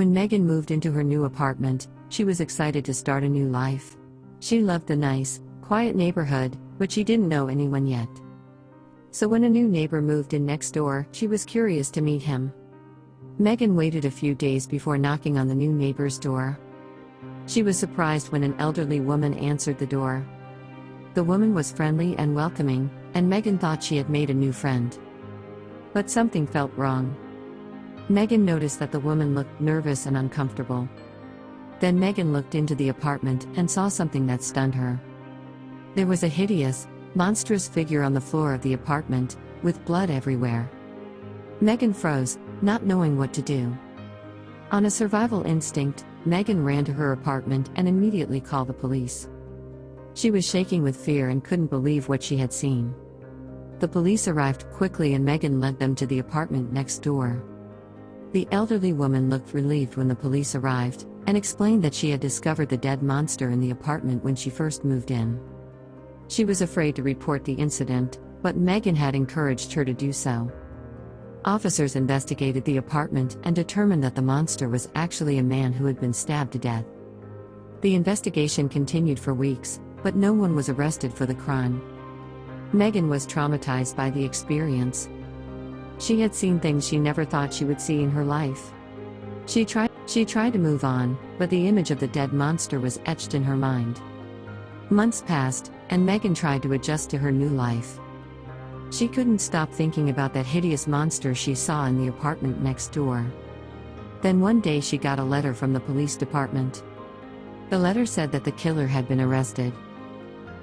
When Megan moved into her new apartment, she was excited to start a new life. She loved the nice, quiet neighborhood, but she didn't know anyone yet. So when a new neighbor moved in next door, she was curious to meet him. Megan waited a few days before knocking on the new neighbor's door. She was surprised when an elderly woman answered the door. The woman was friendly and welcoming, and Megan thought she had made a new friend. But something felt wrong. Megan noticed that the woman looked nervous and uncomfortable. Then Megan looked into the apartment and saw something that stunned her. There was a hideous, monstrous figure on the floor of the apartment, with blood everywhere. Megan froze, not knowing what to do. On a survival instinct, Megan ran to her apartment and immediately called the police. She was shaking with fear and couldn't believe what she had seen. The police arrived quickly and Megan led them to the apartment next door. The elderly woman looked relieved when the police arrived, and explained that she had discovered the dead monster in the apartment when she first moved in. She was afraid to report the incident, but Megan had encouraged her to do so. Officers investigated the apartment and determined that the monster was actually a man who had been stabbed to death. The investigation continued for weeks, but no one was arrested for the crime. Megan was traumatized by the experience. She had seen things she never thought she would see in her life. She tried to move on, but the image of the dead monster was etched in her mind. Months passed, and Megan tried to adjust to her new life. She couldn't stop thinking about that hideous monster she saw in the apartment next door. Then one day she got a letter from the police department. The letter said that the killer had been arrested.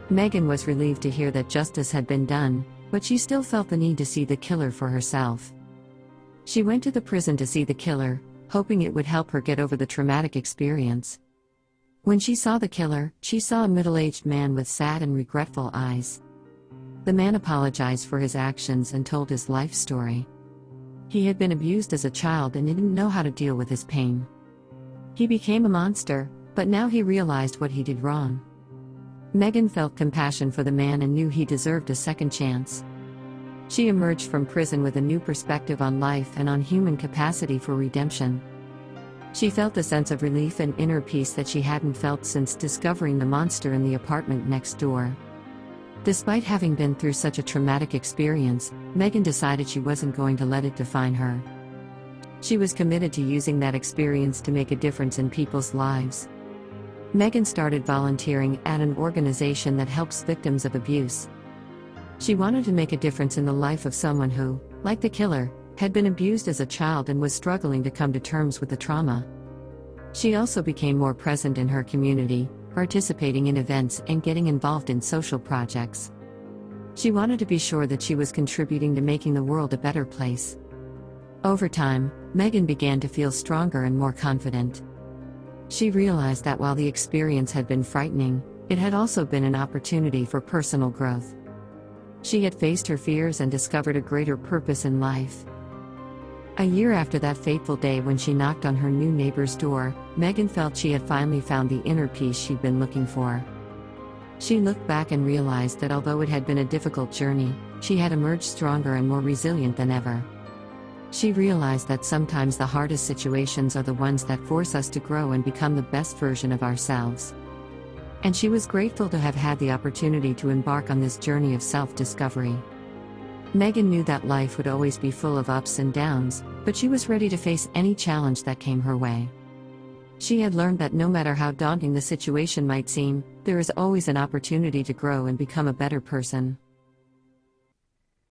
Megan was relieved to hear that justice had been done, but she still felt the need to see the killer for herself. She went to the prison to see the killer, hoping it would help her get over the traumatic experience. When she saw the killer, she saw a middle-aged man with sad and regretful eyes. The man apologized for his actions and told his life story. He had been abused as a child and didn't know how to deal with his pain. He became a monster, but now he realized what he did wrong. Megan felt compassion for the man and knew he deserved a second chance. She emerged from prison with a new perspective on life and on human capacity for redemption. She felt a sense of relief and inner peace that she hadn't felt since discovering the monster in the apartment next door. Despite having been through such a traumatic experience, Megan decided she wasn't going to let it define her. She was committed to using that experience to make a difference in people's lives. Megan started volunteering at an organization that helps victims of abuse. She wanted to make a difference in the life of someone who, like the killer, had been abused as a child and was struggling to come to terms with the trauma. She also became more present in her community, participating in events and getting involved in social projects. She wanted to be sure that she was contributing to making the world a better place. Over time, Megan began to feel stronger and more confident. She realized that while the experience had been frightening, it had also been an opportunity for personal growth. She had faced her fears and discovered a greater purpose in life. A year after that fateful day when she knocked on her new neighbor's door, Megan felt she had finally found the inner peace she'd been looking for. She looked back and realized that although it had been a difficult journey, she had emerged stronger and more resilient than ever. She realized that sometimes the hardest situations are the ones that force us to grow and become the best version of ourselves. And she was grateful to have had the opportunity to embark on this journey of self-discovery. Megan knew that life would always be full of ups and downs, but she was ready to face any challenge that came her way. She had learned that no matter how daunting the situation might seem, there is always an opportunity to grow and become a better person.